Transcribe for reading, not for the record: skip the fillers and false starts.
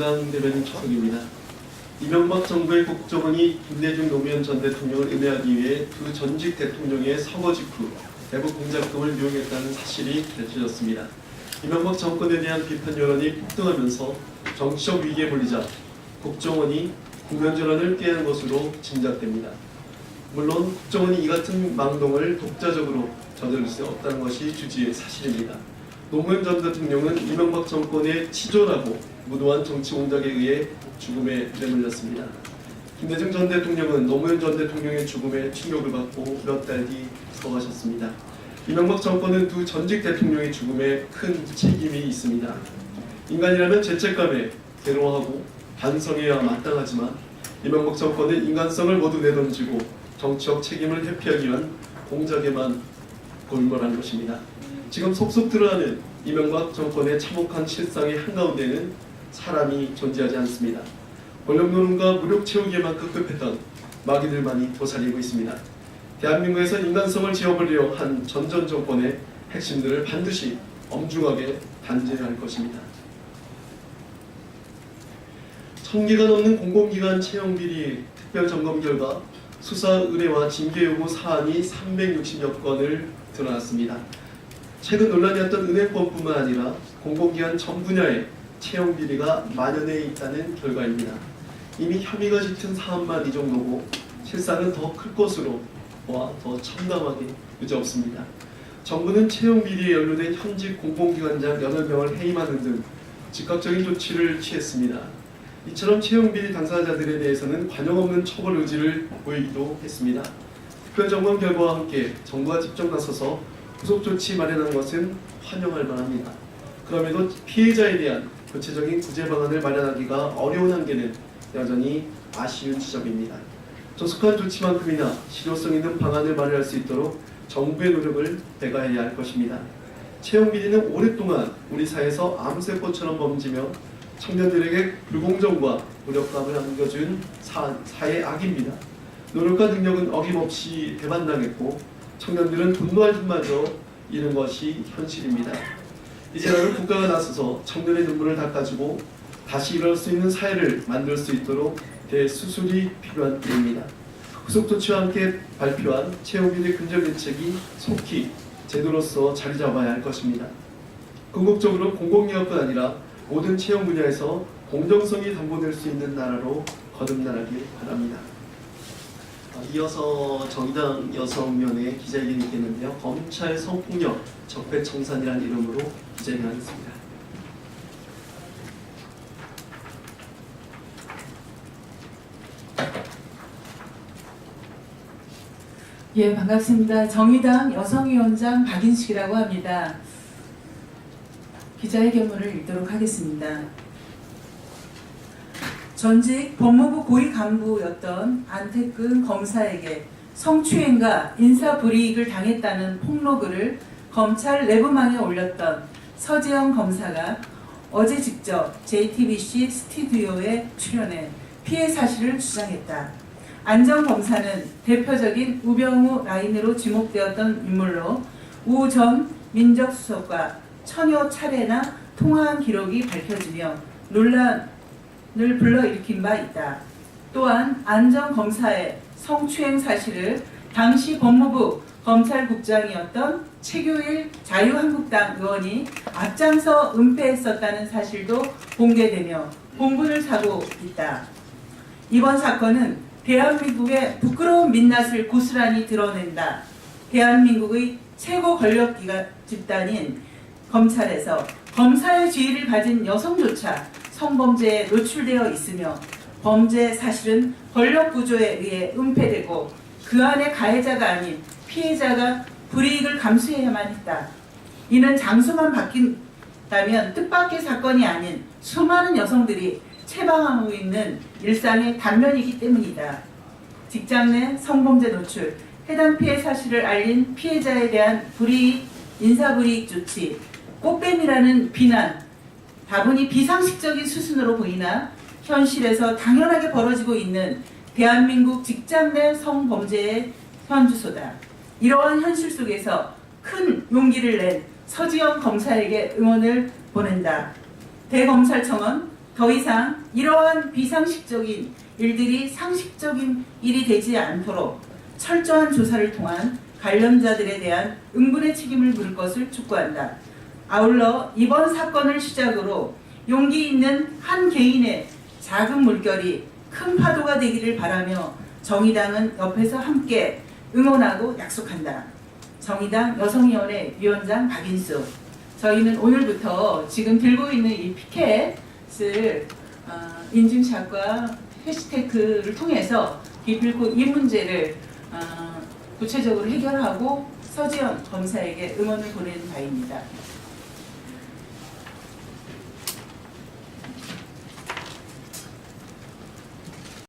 민주당 대변인 최석입니다. 이명박 정부의 국정원이 김대중 노무현 전 대통령을 음해하기 위해 두 전직 대통령의 서거 직후 대북 공작금을 유용했다는 사실이 밝혀졌습니다. 이명박 정권에 대한 비판 여론이 폭등하면서 정치적 위기에 몰리자 국정원이 국면 전환을 꾀한 것으로 짐작됩니다. 물론 국정원이 이 같은 망동을 독자적으로 저지를 수 없다는 것이 주지의 사실입니다. 노무현 전 대통령은 이명박 정권의 치졸하고 무도한 정치 공작에 의해 죽음에 내몰렸습니다. 김대중 전 대통령은 노무현 전 대통령의 죽음에 충격을 받고 몇 달 뒤 사망하셨습니다. 이명박 정권은 두 전직 대통령의 죽음에 큰 책임이 있습니다. 인간이라면 죄책감에 괴로워하고 반성해야 마땅하지만 이명박 정권은 인간성을 모두 내던지고 정치적 책임을 회피하기 위한 공작에만 골몰한 것입니다. 지금 속속 드러나는 이명박 정권의 참혹한 실상의 한가운데는 사람이 존재하지 않습니다. 권력 노름과 무력 채우기에만 급급했던 마귀들만이 도사리고 있습니다. 대한민국에서 인간성을 지어버리려 한 전전 정권의 핵심들을 반드시 엄중하게 단죄해야 할 것입니다. 1000개가 넘는 공공기관 채용비리 특별점검 결과 수사 의뢰와 징계 요구 사안이 360여 건을 드러났습니다. 최근 논란이었던 은행권뿐만 아니라 공공기관 전 분야에 채용비리가 만연해 있다는 결과입니다. 이미 혐의가 짙은 사안만 이 정도고 실상은 더 클 것으로 더 참담하게 유지없습니다. 정부는 채용비리에 연루된 현직 공공기관장 8명을 해임하는 등 즉각적인 조치를 취했습니다. 이처럼 채용비리 당사자들에 대해서는 관용 없는 처벌 의지를 보이기도 했습니다. 특별점검 결과와 함께 정부가 직접 나서서 후속조치 마련한 것은 환영할 만합니다. 그럼에도 피해자에 대한 구체적인 구제 방안을 마련하기가 어려운 한계는 여전히 아쉬운 지점입니다. 조속한 조치만큼이나 실효성 있는 방안을 마련할 수 있도록 정부의 노력을 배가해야 할 것입니다. 채용비리는 오랫동안 우리 사회에서 암세포처럼 번지며 청년들에게 불공정과 무력감을 안겨준 사회 악입니다. 노력과 능력은 어김없이 배반당했고 청년들은 분노할 틈마저 잃은 것이 현실입니다. 이제라도 국가가 나서서 청년의 눈물을 닦아주고 다시 일어날 수 있는 사회를 만들 수 있도록 대수술이 필요한 때입니다. 후속 조치와 함께 발표한 채용비리 근절 대책이 속히 제도로서 자리 잡아야 할 것입니다. 궁극적으로 공공기관뿐 아니라 모든 채용 분야에서 공정성이 담보될 수 있는 나라로 거듭나길 바랍니다. 이어서 정의당 여성위원회 기자회견이 있겠는데요. 검찰 성폭력 적폐청산이라는 이름으로 기자회견하겠습니다. 예, 반갑습니다. 정의당 여성위원장 박인숙이라고 합니다. 기자회견문을 읽도록 하겠습니다. 전직 법무부 고위 간부였던 안태근 검사에게 성추행과 인사불이익을 당했다는 폭로글을 검찰 내부망에 올렸던 서지영 검사가 어제 직접 JTBC 스튜디오에 출연해 피해 사실을 주장했다. 안정 검사는 대표적인 우병우 라인으로 지목되었던 인물로 우 전 민정수석과 천여 차례나 통화한 기록이 밝혀지며 논란을 불러일으킨 바 있다. 또한 안정 검사의 성추행 사실을 당시 법무부 검찰국장이었던 최교일 자유한국당 의원이 앞장서 은폐했었다는 사실도 공개되며 공분을 사고 있다. 이번 사건은 대한민국의 부끄러운 민낯을 고스란히 드러낸다. 대한민국의 최고 권력 집단인 검찰에서 검사의 지위를 가진 여성조차 성범죄에 노출되어 있으며 범죄 사실은 권력 구조에 의해 은폐되고 그 안에 가해자가 아닌 피해자가 불이익을 감수해야만 했다. 이는 장소만 바뀐다면 뜻밖의 사건이 아닌 수많은 여성들이 체방하고 있는 일상의 단면이기 때문이다. 직장 내 성범죄 노출, 해당 피해 사실을 알린 피해자에 대한 불이익, 인사불이익 조치, 꽃뱀이라는 비난, 다분히 비상식적인 수순으로 보이나 현실에서 당연하게 벌어지고 있는 대한민국 직장 내 성범죄의 현주소다. 이러한 현실 속에서 큰 용기를 낸 서지영 검사에게 응원을 보낸다. 대검찰청은 더 이상 이러한 비상식적인 일들이 상식적인 일이 되지 않도록 철저한 조사를 통한 관련자들에 대한 응분의 책임을 물을 것을 촉구한다. 아울러 이번 사건을 시작으로 용기 있는 한 개인의 작은 물결이 큰 파도가 되기를 바라며 정의당은 옆에서 함께 응원하고 약속한다. 정의당 여성위원회 위원장 박인수. 저희는 오늘부터 지금 들고 있는 이 피켓을 인증샷과 해시태그를 통해서 기필코 이 문제를 구체적으로 해결하고 서지현 검사에게 응원을 보내는 바입니다.